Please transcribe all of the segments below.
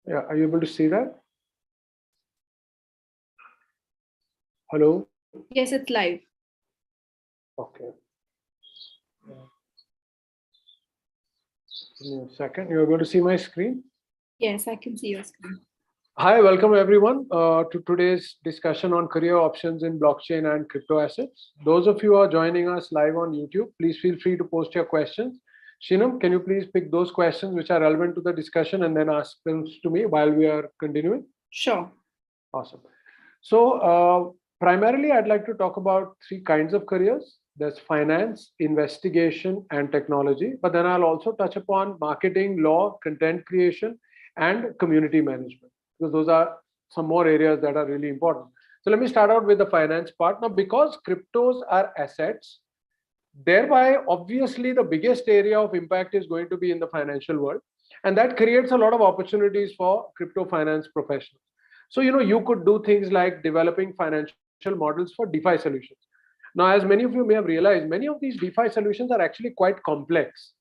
Yeah, are you able to see that? Hello? Yes, it's live. Okay. Give me a second. You're able to see my screen? Yes, I can see your screen. Hi, welcome everyone to today's discussion on career options in blockchain and crypto assets. Those of you who are joining us live on YouTube, please feel free to post your questions. Shinam, can you please pick those questions which are relevant to the discussion and then ask them to me while we are continuing? Sure. Awesome. So, primarily, I'd like to talk about three kinds of careers. There's finance, investigation, and technology. But then I'll also touch upon marketing, law, content creation, and community management, because those are some more areas that are really important. So let me start out with the finance part. Now, because cryptos are assets, thereby, obviously, the biggest area of impact is going to be in the financial world. And that creates a lot of opportunities for crypto finance professionals. So, you could do things like developing financial models for DeFi solutions. Now, as many of you may have realized, many of these DeFi solutions are actually quite complex.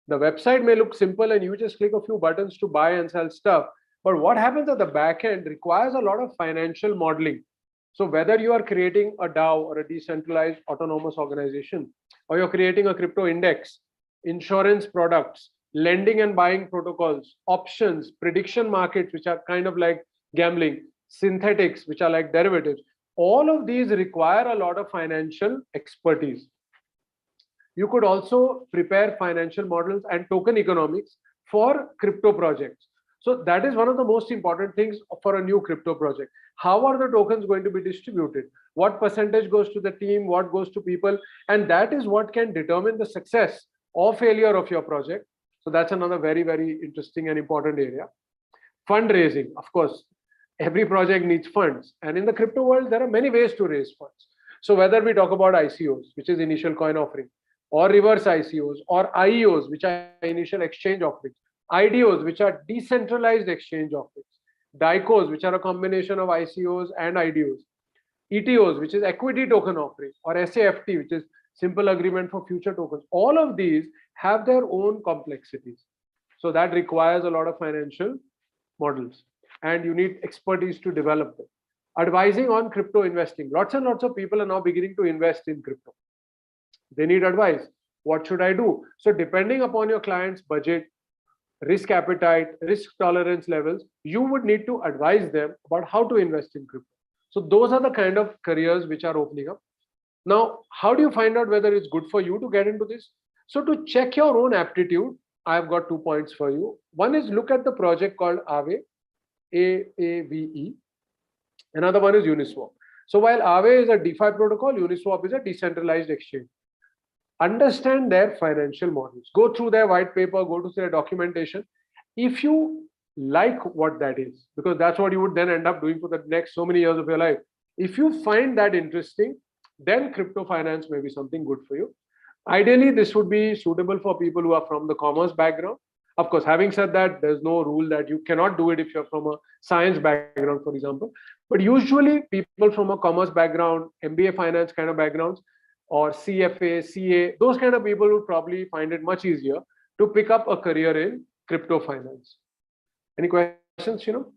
The website may look simple and you just click a few buttons to buy and sell stuff. But what happens at the back end requires a lot of financial modeling. So whether you are creating a DAO or a decentralized autonomous organization, or you're creating a crypto index, insurance products, lending and buying protocols, options, prediction markets, which are kind of like gambling, synthetics, which are like derivatives, all of these require a lot of financial expertise. You could also prepare financial models and token economics for crypto projects. So that is one of the most important things for a new crypto project. How are the tokens going to be distributed? What percentage goes to the team? What goes to people? And that is what can determine the success or failure of your project. So that's another very, very interesting and important area. Fundraising, of course, every project needs funds. And in the crypto world, there are many ways to raise funds. So whether we talk about ICOs, which is initial coin offering, or reverse ICOs, or IEOs, which are initial exchange offerings, IDOs, which are decentralized exchange offerings, DICOs, which are a combination of ICOs and IDOs, ETOs, which is equity token offering, or SAFT, which is simple agreement for future tokens. All of these have their own complexities. So that requires a lot of financial models, and you need expertise to develop them. Advising on crypto investing. Lots and lots of people are now beginning to invest in crypto. They need advice. What should I do? So depending upon your client's budget, risk appetite, risk tolerance levels, you would need to advise them about how to invest in crypto. So those are the kind of careers which are opening up. Now, how do you find out whether it's good for you to get into this? So to check your own aptitude, I've got 2 points for you. One is look at the project called Aave, AAVE. Another one is Uniswap. So while Aave is a DeFi protocol, Uniswap is a decentralized exchange. Understand their financial models. Go through their white paper, go to their documentation. If you like what that is, because that's what you would then end up doing for the next so many years of your life. If you find that interesting, then crypto finance may be something good for you. Ideally, this would be suitable for people who are from the commerce background. Of course, having said that, there's no rule that you cannot do it if you're from a science background, for example. But usually, people from a commerce background, MBA finance kind of backgrounds, or CFA, CA, those kind of people would probably find it much easier to pick up a career in crypto finance. Any questions, Shino?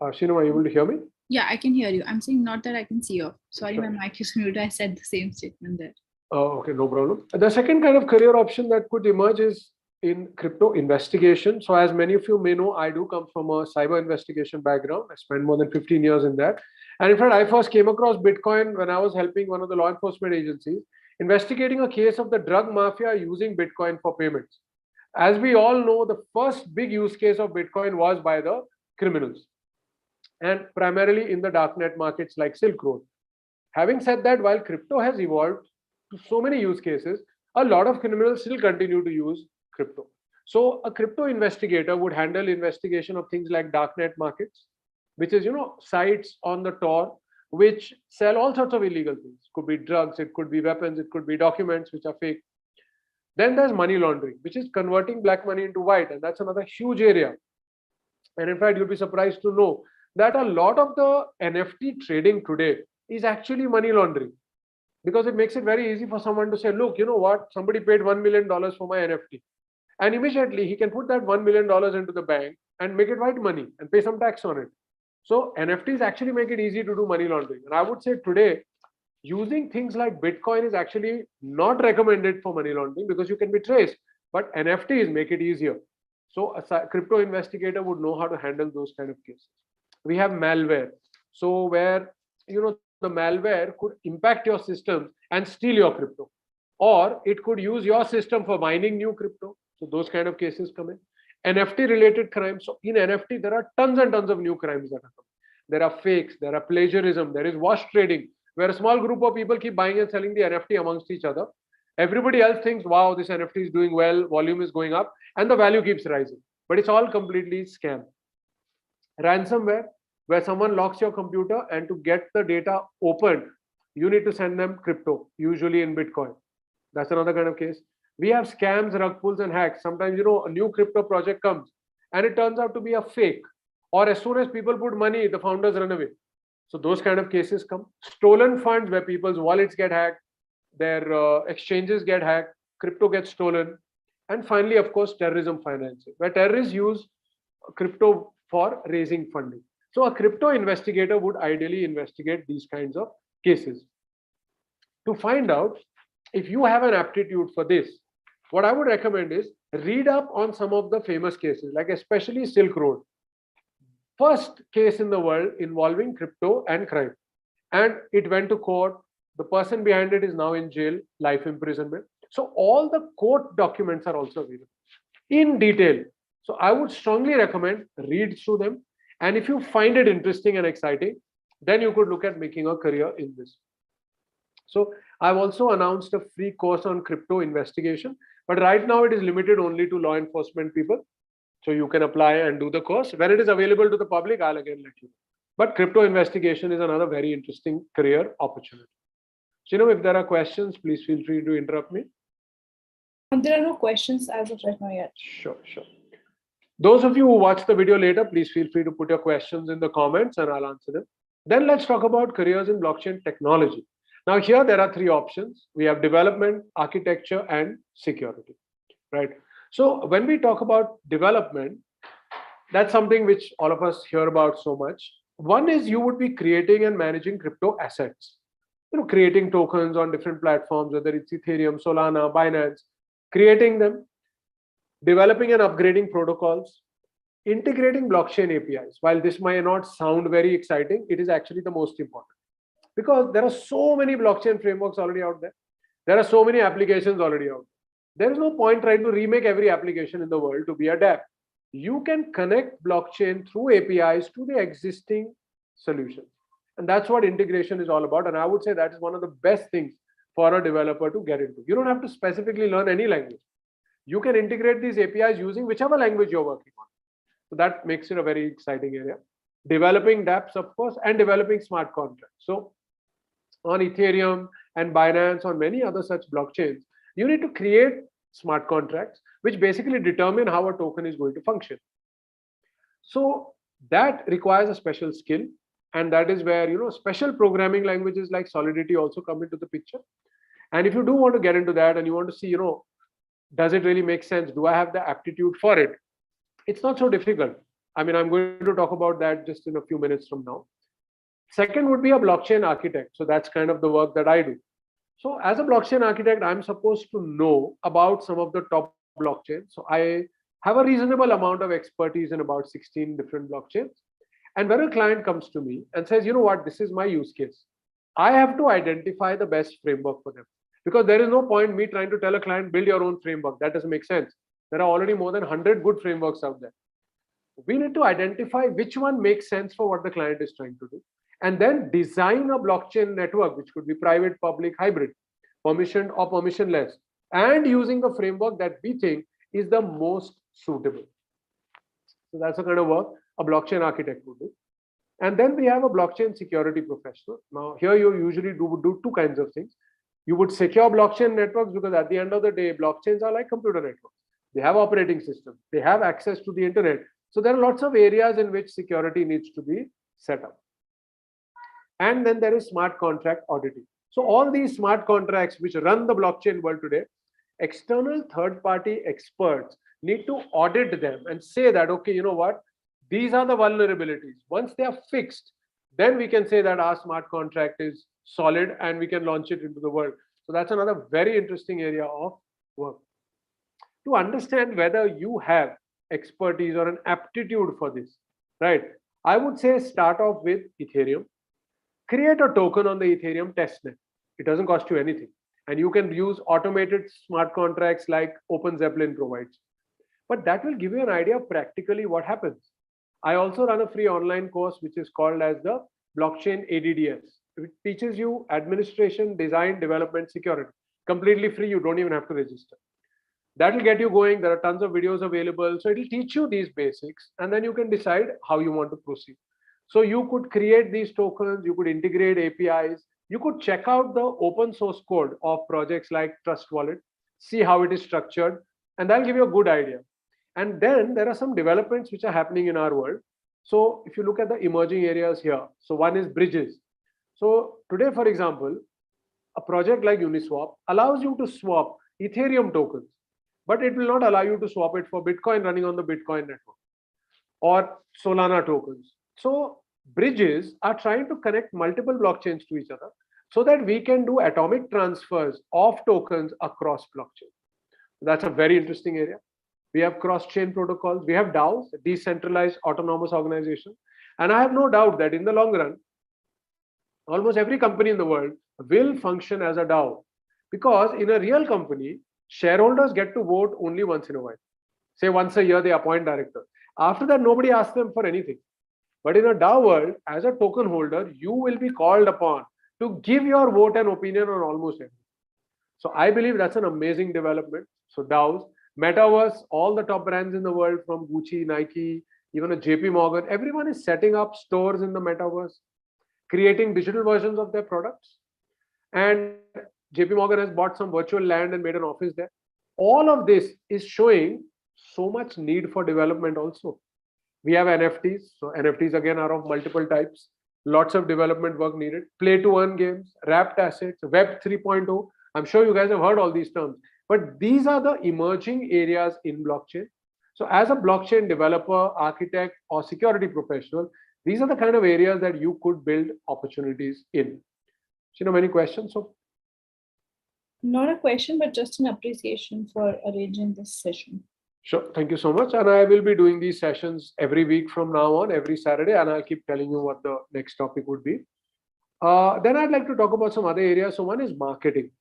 Shino, are you able to hear me? Yeah, I can hear you. I'm saying not that I can see you. Sorry, my mic is muted. I said the same statement there. Oh, okay, no problem. The second kind of career option that could emerge is in crypto investigation. So as many of you may know, I do come from a cyber investigation background. I spent more than 15 years in that. And in fact, I first came across Bitcoin when I was helping one of the law enforcement agencies investigating a case of the drug mafia using Bitcoin for payments. As we all know, the first big use case of Bitcoin was by the criminals, and primarily in the darknet markets like Silk Road. Having said that, while crypto has evolved to so many use cases, a lot of criminals still continue to use crypto. So a crypto investigator would handle investigation of things like darknet markets, which is sites on the Tor which sell all sorts of illegal things. It could be drugs, it could be weapons, it could be documents which are fake. Then there's money laundering, which is converting black money into white, and that's another huge area. And in fact, you'll be surprised to know that a lot of the NFT trading today is actually money laundering, because it makes it very easy for someone to say, look, you know what, somebody paid $1 million for my NFT. And immediately he can put that $1 million into the bank and make it white money and pay some tax on it. So NFTs actually make it easy to do money laundering. And I would say today, using things like Bitcoin is actually not recommended for money laundering because you can be traced, but NFTs make it easier. So a crypto investigator would know how to handle those kind of cases. We have malware. So where, the malware could impact your system and steal your crypto, or it could use your system for mining new crypto. So those kind of cases come in. NFT related crimes. So in NFT, there are tons and tons of new crimes that are coming. There are fakes, there are plagiarism, there is wash trading, where a small group of people keep buying and selling the NFT amongst each other. Everybody else thinks, wow, this NFT is doing well, volume is going up, and the value keeps rising. But it's all completely scam. Ransomware, where someone locks your computer, and to get the data opened, you need to send them crypto, usually in Bitcoin. That's another kind of case. We have scams, rug pulls, and hacks. Sometimes, a new crypto project comes and it turns out to be a fake. Or as soon as people put money, the founders run away. So those kind of cases come. Stolen funds, where people's wallets get hacked, their exchanges get hacked, crypto gets stolen. And finally, of course, terrorism financing, where terrorists use crypto for raising funding. So a crypto investigator would ideally investigate these kinds of cases. To find out if you have an aptitude for this, what I would recommend is read up on some of the famous cases, like especially Silk Road. First case in the world involving crypto and crime. And it went to court. The person behind it is now in jail, life imprisonment. So all the court documents are also available in detail. So I would strongly recommend read through them. And if you find it interesting and exciting, then you could look at making a career in this. So I've also announced a free course on crypto investigation, but right now it is limited only to law enforcement people. So you can apply and do the course. When it is available to the public, I'll again let you know. But crypto investigation is another very interesting career opportunity. So, if there are questions, please feel free to interrupt me. There are no questions as of right now yet. Sure. Those of you who watch the video later, please feel free to put your questions in the comments and I'll answer them. Then let's talk about careers in blockchain technology. Now here there are three options. We have development, architecture, and security, right? So when we talk about development, that's something which all of us hear about so much. One is you would be creating and managing crypto assets, creating tokens on different platforms, whether it's Ethereum, Solana, Binance, creating them, developing and upgrading protocols, integrating blockchain APIs. While this might not sound very exciting, it is actually the most important, because there are so many blockchain frameworks already out there. There are so many applications already out there. There is no point trying to remake every application in the world to be a dApp. You can connect blockchain through APIs to the existing solutions. And that's what integration is all about. And I would say that is one of the best things for a developer to get into. You don't have to specifically learn any language. You can integrate these APIs using whichever language you're working on. So that makes it a very exciting area. Developing dApps, of course, and developing smart contracts. So on Ethereum and Binance, on many other such blockchains, you need to create smart contracts, which basically determine how a token is going to function. So that requires a special skill. And that is where, special programming languages like Solidity also come into the picture. And if you do want to get into that and you want to see, does it really make sense? Do I have the aptitude for it? It's not so difficult. I mean, I'm going to talk about that just in a few minutes from now. Second would be a blockchain architect. So that's kind of the work that I do. So as a blockchain architect, I'm supposed to know about some of the top blockchains. So I have a reasonable amount of expertise in about 16 different blockchains. And when a client comes to me and says, this is my use case, I have to identify the best framework for them. Because there is no point me trying to tell a client, build your own framework. That doesn't make sense. There are already more than 100 good frameworks out there. We need to identify which one makes sense for what the client is trying to do. And then design a blockchain network, which could be private, public, hybrid, permissioned or permissionless, and using the framework that we think is the most suitable. So that's the kind of work a blockchain architect would do. And then we have a blockchain security professional. Now, here you usually do two kinds of things. You would secure blockchain networks, because at the end of the day, blockchains are like computer networks. They have operating systems. They have access to the internet. So there are lots of areas in which security needs to be set up. And then there is smart contract auditing. So all these smart contracts which run the blockchain world today, external third-party experts need to audit them and say that, okay, you know what, these are the vulnerabilities. Once they are fixed, then we can say that our smart contract is solid and we can launch it into the world. So that's another very interesting area of work. To understand whether you have expertise or an aptitude for this, right? I would say start off with Ethereum. Create a token on the Ethereum testnet. It doesn't cost you anything. And you can use automated smart contracts like OpenZeppelin provides. But that will give you an idea of practically what happens. I also run a free online course which is called as the Blockchain ADDS. It teaches you administration, design, development, security. Completely free, you don't even have to register. That will get you going. There are tons of videos available. So it will teach you these basics and then you can decide how you want to proceed. So you could create these tokens, you could integrate APIs, you could check out the open source code of projects like Trust Wallet, see how it is structured, and that'll give you a good idea. And then there are some developments which are happening in our world. So if you look at the emerging areas here, so one is bridges. So today, for example, a project like Uniswap allows you to swap Ethereum tokens, but it will not allow you to swap it for Bitcoin running on the Bitcoin network or Solana tokens. So bridges are trying to connect multiple blockchains to each other so that we can do atomic transfers of tokens across blockchain. That's a very interesting area. We have cross-chain protocols. We have DAOs, decentralized autonomous organizations. And I have no doubt that in the long run, almost every company in the world will function as a DAO. Because in a real company, shareholders get to vote only once in a while. Say once a year, they appoint directors. After that, nobody asks them for anything. But in a DAO world, as a token holder, you will be called upon to give your vote and opinion on almost everything. So I believe that's an amazing development. So DAOs, Metaverse, all the top brands in the world from Gucci, Nike, even a JP Morgan, everyone is setting up stores in the Metaverse, creating digital versions of their products. And JP Morgan has bought some virtual land and made an office there. All of this is showing so much need for development also. We have NFTs. So NFTs again are of multiple types. Lots of development work needed. Play to earn games, wrapped assets, Web 3.0. I'm sure you guys have heard all these terms. But these are the emerging areas in blockchain. So as a blockchain developer, architect, or security professional, these are the kind of areas that you could build opportunities in. So, many questions? So, not a question, but just an appreciation for arranging this session. Sure. Thank you so much. And I will be doing these sessions every week from now on, every Saturday, and I'll keep telling you what the next topic would be. Then I'd like to talk about some other areas. So one is marketing.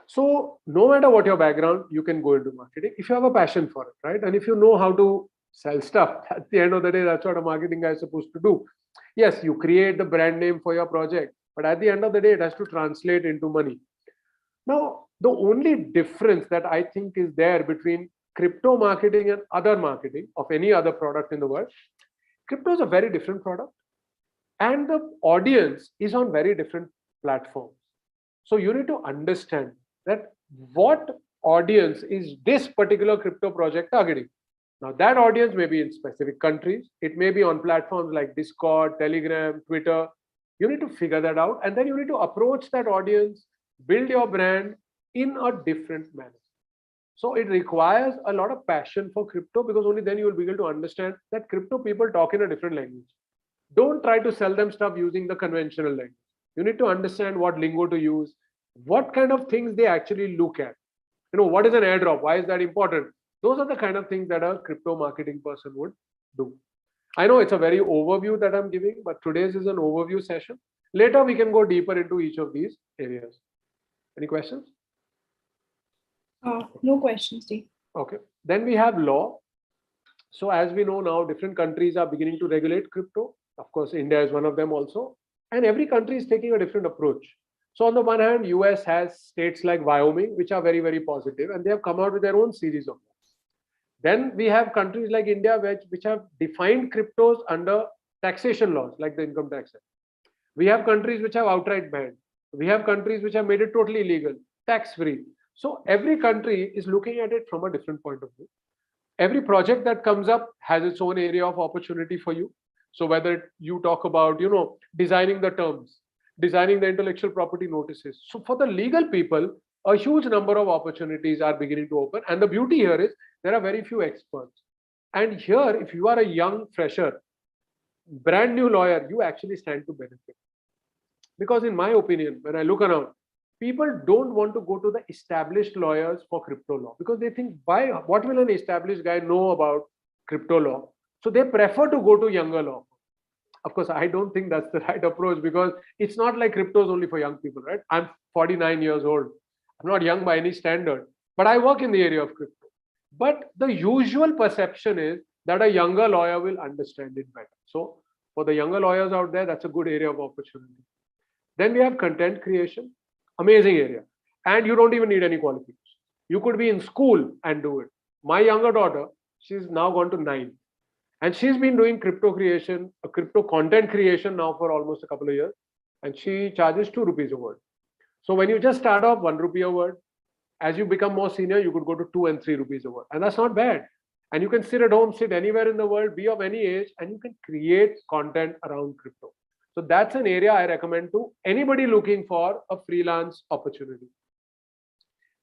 So no matter what your background, you can go into marketing if you have a passion for it, right? And if you know how to sell stuff, at the end of the day, that's what a marketing guy is supposed to do. Yes, you create the brand name for your project, but at the end of the day, it has to translate into money. Now, the only difference that I think is there between crypto marketing and other marketing of any other product in the world, crypto is a very different product and the audience is on very different platforms. So you need to understand that what audience is this particular crypto project targeting. Now that audience may be in specific countries. It may be on platforms like Discord, Telegram, Twitter. You need to figure that out. And then you need to approach that audience, build your brand in a different manner. So it requires a lot of passion for crypto because only then you will be able to understand that crypto people talk in a different language. Don't try to sell them stuff using the conventional language. You need to understand what lingo to use, what kind of things they actually look at. What is an airdrop? Why is that important? Those are the kind of things that a crypto marketing person would do. I know it's a very overview that I'm giving, but today's is an overview session. Later, we can go deeper into each of these areas. Any questions? No questions, Steve. Okay. Then we have law. So as we know now, different countries are beginning to regulate crypto. Of course, India is one of them also. And every country is taking a different approach. So on the one hand, US has states like Wyoming, which are very, very positive, and they have come out with their own series of laws. Then we have countries like India, which have defined cryptos under taxation laws, like the income tax. We have countries which have outright banned. We have countries which have made it totally illegal, tax-free. So every country is looking at it from a different point of view. Every project that comes up has its own area of opportunity for you. So whether you talk about, designing the terms, designing the intellectual property notices. So for the legal people, a huge number of opportunities are beginning to open. And the beauty here is there are very few experts. And here, if you are a young fresher, brand new lawyer, you actually stand to benefit. Because in my opinion, when I look around, people don't want to go to the established lawyers for crypto law because they think, why, what will an established guy know about crypto law? So they prefer to go to younger law. Of course, I don't think that's the right approach because it's not like crypto is only for young people, right? I'm 49 years old. I'm not young by any standard, but I work in the area of crypto. But the usual perception is that a younger lawyer will understand it better. So for the younger lawyers out there, that's a good area of opportunity. Then we have content creation, amazing area. And you don't even need any qualifications. You could be in school and do it. My younger daughter, she's now gone to 9. And she's been doing crypto creation, crypto content creation now for almost a couple of years. And she charges 2 rupees a word. So when you just start off 1 rupee a word, as you become more senior, you could go to 2 and 3 rupees a word. And that's not bad. And you can sit at home, sit anywhere in the world, be of any age, and you can create content around crypto. So that's an area I recommend to anybody looking for a freelance opportunity.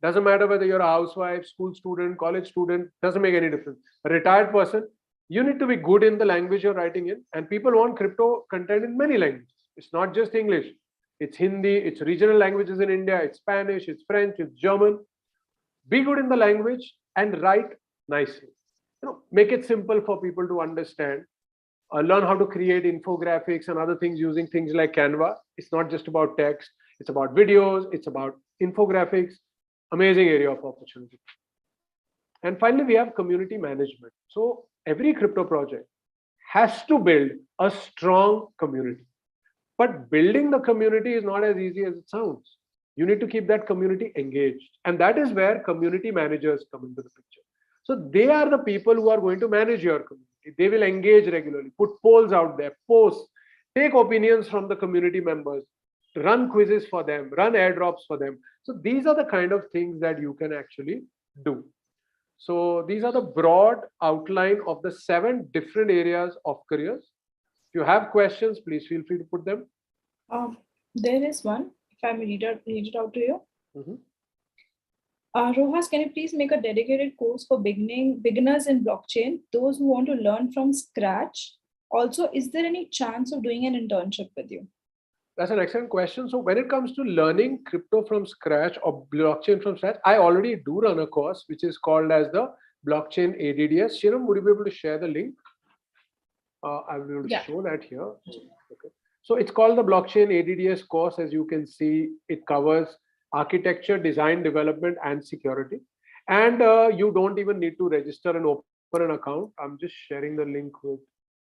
Doesn't matter whether you're a housewife, school student, college student, doesn't make any difference. A retired person, you need to be good in the language you're writing in. And people want crypto content in many languages. It's not just English. It's Hindi, it's regional languages in India, it's Spanish, it's French, it's German. Be good in the language and write nicely. Make it simple for people to understand. Learn how to create infographics and other things using things like Canva. It's not just about text, it's about videos, it's about infographics. Amazing area of opportunity. And finally, we have community management. So every crypto project has to build a strong community. But building the community is not as easy as it sounds. You need to keep that community engaged. And that is where community managers come into the picture. So they are the people who are going to manage your community. They will engage regularly, put polls out there, post, take opinions from the community members, run quizzes for them, run airdrops for them. So these are the kind of things that you can actually do. So these are the broad outline of the 7 different areas of careers. If you have questions, please feel free to put them. There is one, if I may read it out to you. Mhm. Rohas, can you please make a dedicated course for beginners in blockchain, those who want to learn from scratch? Also, is there any chance of doing an internship with you? That's an excellent question. So when it comes to learning crypto from scratch or blockchain from scratch, I already do run a course which is called as the Blockchain ADDS. Shinam, would you be able to share the link? I will be able to show that here. Okay. So it's called the Blockchain ADDS course. As you can see, it covers architecture, design, development, and security. And you don't even need to register and open an account. I'm just sharing the link with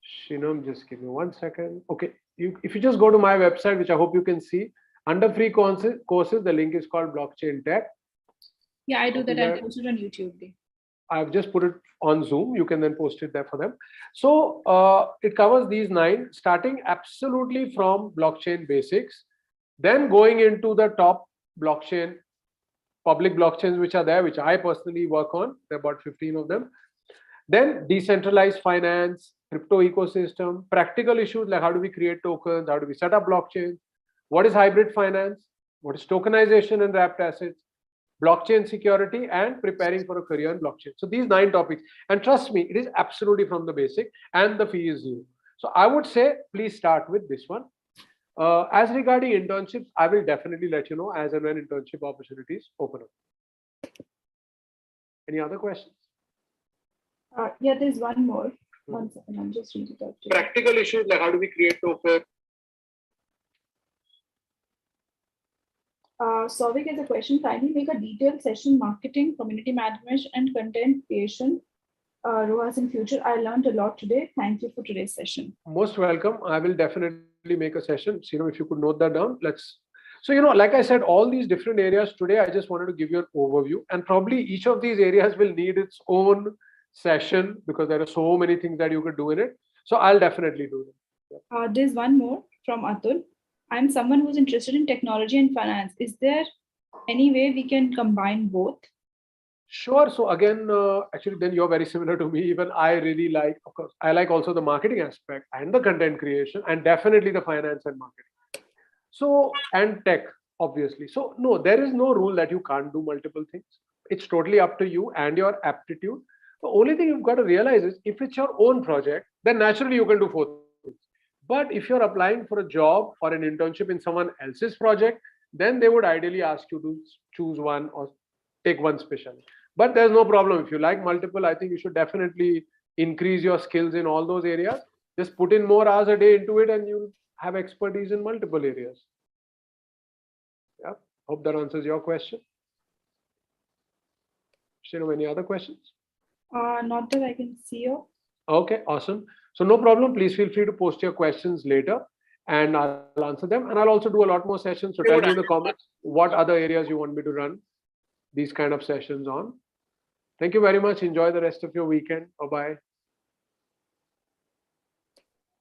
Shinam. Just give me 1 second. Okay. If you just go to my website, which I hope you can see, under free courses, the link is called Blockchain Tech. Yeah, I do that. I post it on YouTube. I've just put it on Zoom. You can then post it there for them. So it covers these 9, starting absolutely from blockchain basics, then going into the top blockchain, public blockchains which are there, which I personally work on. There are about 15 of them. Then decentralized finance, crypto ecosystem, practical issues like how do we create tokens, how do we set up blockchains, what is hybrid finance, what is tokenization and wrapped assets, blockchain security, and preparing for a career in blockchain. So these 9 topics, and trust me, it is absolutely from the basic, and the fee is 0. So I would say, please start with this one. As regarding internships, I will definitely let you know as and when internship opportunities open up. Any other questions? Yeah, there's one more. 1 second, I'm just reading it out. Practical issues like how do we create token. Souvik has a question. Kindly make a detailed session marketing, community management, and content creation. Rohas, in future, I learned a lot today. Thank you for today's session. Most welcome. I will definitely make a session. So, if you could note that down, let's. So, like I said, all these different areas today, I just wanted to give you an overview, and probably each of these areas will need its own session because there are so many things that you could do in it. So I'll definitely do it. Yeah. There's one more from Atul. I'm someone who's interested in technology and finance. Is there any way we can combine both? Sure. So again, actually, then you're very similar to me. Even I really like, of course, I like also the marketing aspect and the content creation and definitely the finance and marketing. So, and tech. obviously. So no, there is no rule that you can't do multiple things. It's totally up to you and your aptitude. The only thing you've got to realize is if it's your own project, then naturally you can do 4 things. But if you're applying for a job or an internship in someone else's project, then they would ideally ask you to choose one or take one special. But there's no problem. If you like multiple, I think you should definitely increase your skills in all those areas. Just put in more hours a day into it and you'll have expertise in multiple areas. Yeah, hope that answers your question. Shinu, any other questions? Not that I can see of. Okay, awesome. So no problem. Please feel free to post your questions later and I'll answer them. And I'll also do a lot more sessions. So tell me in the comments what other areas you want me to run these kind of sessions on. Thank you very much. Enjoy the rest of your weekend. Bye-bye.